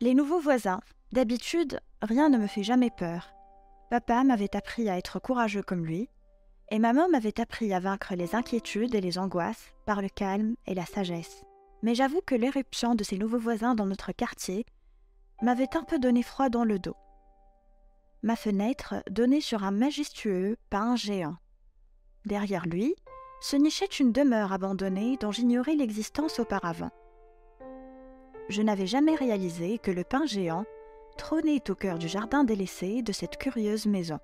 Les nouveaux voisins. D'habitude, rien ne me fait jamais peur. Papa m'avait appris à être courageux comme lui, et maman m'avait appris à vaincre les inquiétudes et les angoisses par le calme et la sagesse. Mais j'avoue que l'éruption de ces nouveaux voisins dans notre quartier m'avait un peu donné froid dans le dos. Ma fenêtre donnait sur un majestueux pin géant. Derrière lui se nichait une demeure abandonnée dont j'ignorais l'existence auparavant. Je n'avais jamais réalisé que le pin géant trônait au cœur du jardin délaissé de cette curieuse maison.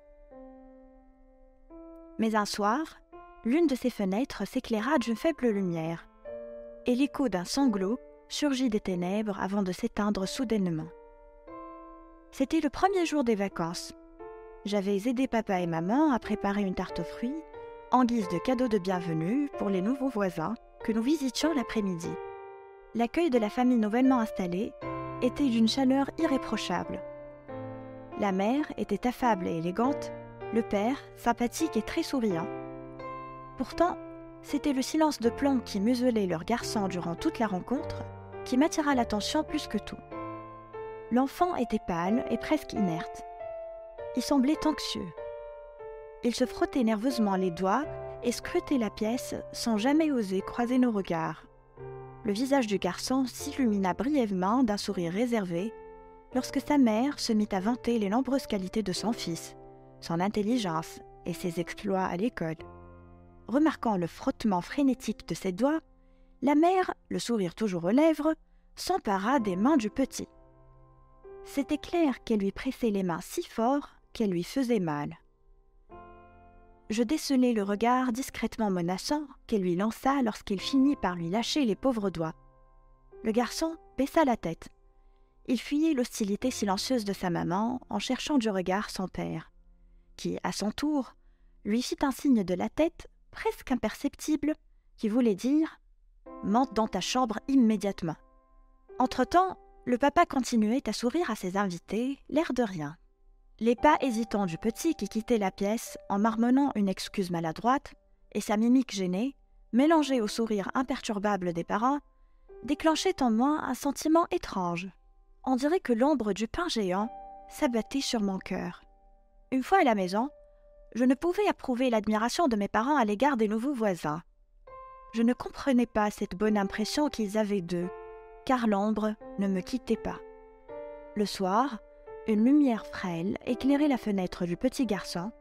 Mais un soir, l'une de ces fenêtres s'éclaira d'une faible lumière, et l'écho d'un sanglot surgit des ténèbres avant de s'éteindre soudainement. C'était le premier jour des vacances. J'avais aidé papa et maman à préparer une tarte aux fruits en guise de cadeau de bienvenue pour les nouveaux voisins que nous visitions l'après-midi. L'accueil de la famille nouvellement installée était d'une chaleur irréprochable. La mère était affable et élégante, le père sympathique et très souriant. Pourtant, c'était le silence de plomb qui muselait leur garçon durant toute la rencontre qui m'attira l'attention plus que tout. L'enfant était pâle et presque inerte. Il semblait anxieux. Il se frottait nerveusement les doigts et scrutait la pièce sans jamais oser croiser nos regards. Le visage du garçon s'illumina brièvement d'un sourire réservé lorsque sa mère se mit à vanter les nombreuses qualités de son fils, son intelligence et ses exploits à l'école. Remarquant le frottement frénétique de ses doigts, la mère, le sourire toujours aux lèvres, s'empara des mains du petit. C'était clair qu'elle lui pressait les mains si fort qu'elle lui faisait mal. Je décelai le regard discrètement menaçant qu'elle lui lança lorsqu'il finit par lui lâcher les pauvres doigts. Le garçon baissa la tête. Il fuyait l'hostilité silencieuse de sa maman en cherchant du regard son père, qui, à son tour, lui fit un signe de la tête presque imperceptible qui voulait dire « monte dans ta chambre immédiatement ». Entre-temps, le papa continuait à sourire à ses invités, l'air de rien. Les pas hésitants du petit qui quittait la pièce en marmonnant une excuse maladroite et sa mimique gênée, mélangée au sourire imperturbable des parents, déclenchaient en moi un sentiment étrange. On dirait que l'ombre du pin géant s'abattait sur mon cœur. Une fois à la maison, je ne pouvais approuver l'admiration de mes parents à l'égard des nouveaux voisins. Je ne comprenais pas cette bonne impression qu'ils avaient d'eux, car l'ombre ne me quittait pas. Le soir, une lumière frêle éclairait la fenêtre du petit garçon,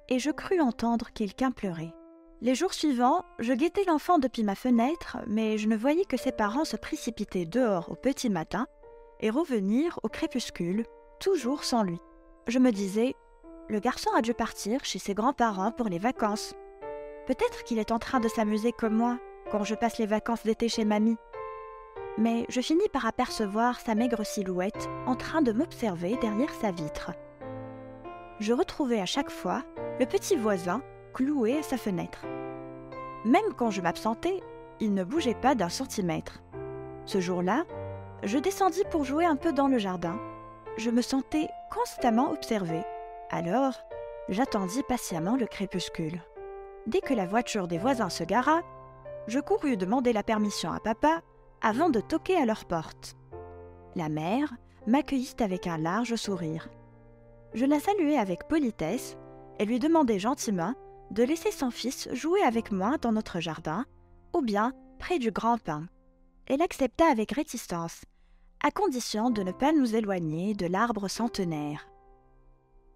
et je crus entendre quelqu'un pleurer. Les jours suivants, je guettais l'enfant depuis ma fenêtre, mais je ne voyais que ses parents se précipiter dehors au petit matin et revenir au crépuscule, toujours sans lui. Je me disais, le garçon a dû partir chez ses grands-parents pour les vacances. Peut-être qu'il est en train de s'amuser comme moi, quand je passe les vacances d'été chez mamie. Mais je finis par apercevoir sa maigre silhouette en train de m'observer derrière sa vitre. Je retrouvais à chaque fois le petit voisin cloué à sa fenêtre. Même quand je m'absentais, il ne bougeait pas d'un centimètre. Ce jour-là, je descendis pour jouer un peu dans le jardin. Je me sentais constamment observée. Alors, j'attendis patiemment le crépuscule. Dès que la voiture des voisins se gara, je courus demander la permission à papa avant de toquer à leur porte. La mère m'accueillit avec un large sourire. Je la saluai avec politesse et lui demandai gentiment de laisser son fils jouer avec moi dans notre jardin ou bien près du grand pin. Elle accepta avec réticence, à condition de ne pas nous éloigner de l'arbre centenaire.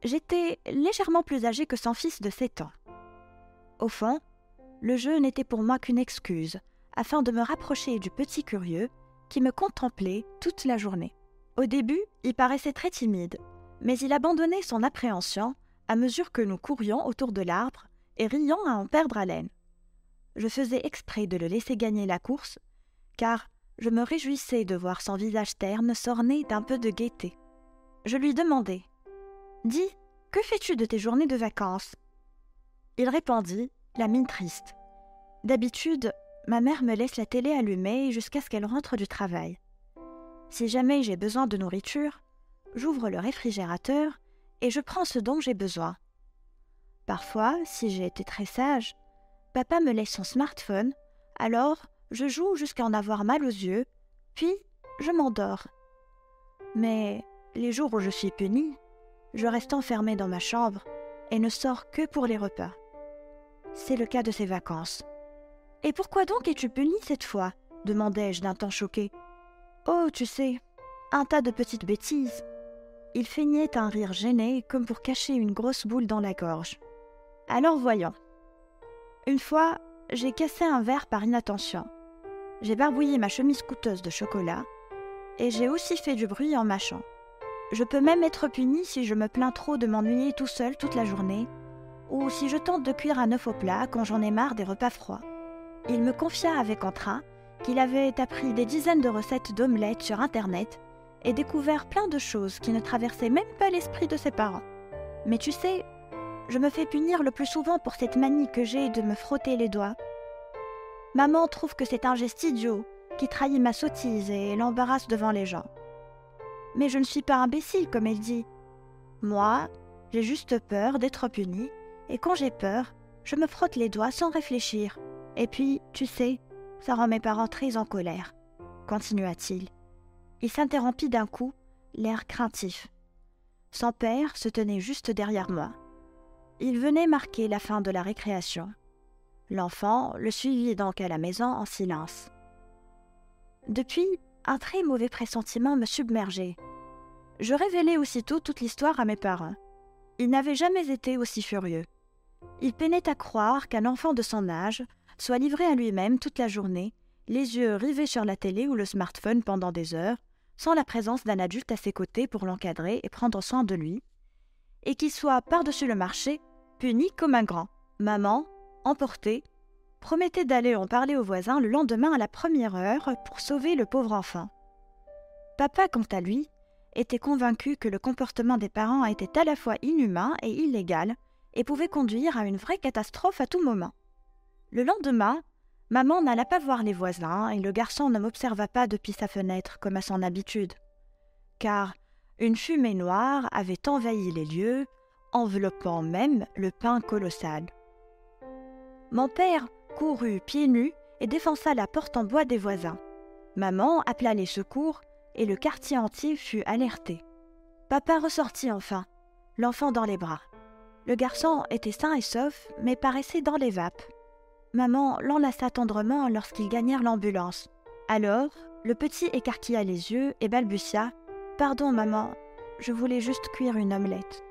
J'étais légèrement plus âgée que son fils de 7 ans. Au fond, le jeu n'était pour moi qu'une excuse, afin de me rapprocher du petit curieux qui me contemplait toute la journée. Au début, il paraissait très timide, mais il abandonnait son appréhension à mesure que nous courions autour de l'arbre et rions à en perdre haleine. Je faisais exprès de le laisser gagner la course, car je me réjouissais de voir son visage terne s'orner d'un peu de gaieté. Je lui demandai « Dis, que fais-tu de tes journées de vacances ?» Il répondit, la mine triste. « D'habitude, ma mère me laisse la télé allumée jusqu'à ce qu'elle rentre du travail. Si jamais j'ai besoin de nourriture, j'ouvre le réfrigérateur et je prends ce dont j'ai besoin. Parfois, si j'ai été très sage, papa me laisse son smartphone, alors je joue jusqu'à en avoir mal aux yeux, puis je m'endors. Mais les jours où je suis punie, je reste enfermée dans ma chambre et ne sors que pour les repas. C'est le cas de ces vacances. « Et pourquoi donc es-tu punie cette fois ?» demandai-je d'un ton choqué. « Oh, tu sais, un tas de petites bêtises. » Il feignait un rire gêné comme pour cacher une grosse boule dans la gorge. « Alors voyons. Une fois, j'ai cassé un verre par inattention. J'ai barbouillé ma chemise coûteuse de chocolat et j'ai aussi fait du bruit en mâchant. Je peux même être punie si je me plains trop de m'ennuyer tout seul toute la journée ou si je tente de cuire un œuf au plat quand j'en ai marre des repas froids. » Il me confia avec entrain qu'il avait appris des dizaines de recettes d'omelettes sur Internet et découvert plein de choses qui ne traversaient même pas l'esprit de ses parents. Mais tu sais, je me fais punir le plus souvent pour cette manie que j'ai de me frotter les doigts. Maman trouve que c'est un geste idiot qui trahit ma sottise et l'embarrasse devant les gens. Mais je ne suis pas imbécile comme elle dit. Moi, j'ai juste peur d'être punie et quand j'ai peur, je me frotte les doigts sans réfléchir. Et puis, tu sais, ça rend mes parents très en colère, continua-t-il. Il s'interrompit d'un coup, l'air craintif. Son père se tenait juste derrière moi. Il venait marquer la fin de la récréation. L'enfant le suivit donc à la maison en silence. Depuis, un très mauvais pressentiment me submergeait. Je révélai aussitôt toute l'histoire à mes parents. Ils n'avaient jamais été aussi furieux. Ils peinaient à croire qu'un enfant de son âge soit livré à lui-même toute la journée, les yeux rivés sur la télé ou le smartphone pendant des heures, sans la présence d'un adulte à ses côtés pour l'encadrer et prendre soin de lui, et qu'il soit par-dessus le marché, puni comme un grand. Maman, emportée, promettait d'aller en parler aux voisins le lendemain à la première heure pour sauver le pauvre enfant. Papa, quant à lui, était convaincu que le comportement des parents était à la fois inhumain et illégal et pouvait conduire à une vraie catastrophe à tout moment. Le lendemain, maman n'alla pas voir les voisins et le garçon ne m'observa pas depuis sa fenêtre comme à son habitude, car une fumée noire avait envahi les lieux, enveloppant même le pain colossal. Mon père courut pieds nus et défonça la porte en bois des voisins. Maman appela les secours et le quartier entier fut alerté. Papa ressortit enfin, l'enfant dans les bras. Le garçon était sain et sauf, mais paraissait dans les vapes. Maman l'enlaça tendrement lorsqu'ils gagnèrent l'ambulance. Alors, le petit écarquilla les yeux et balbutia « Pardon, maman, je voulais juste cuire une omelette. »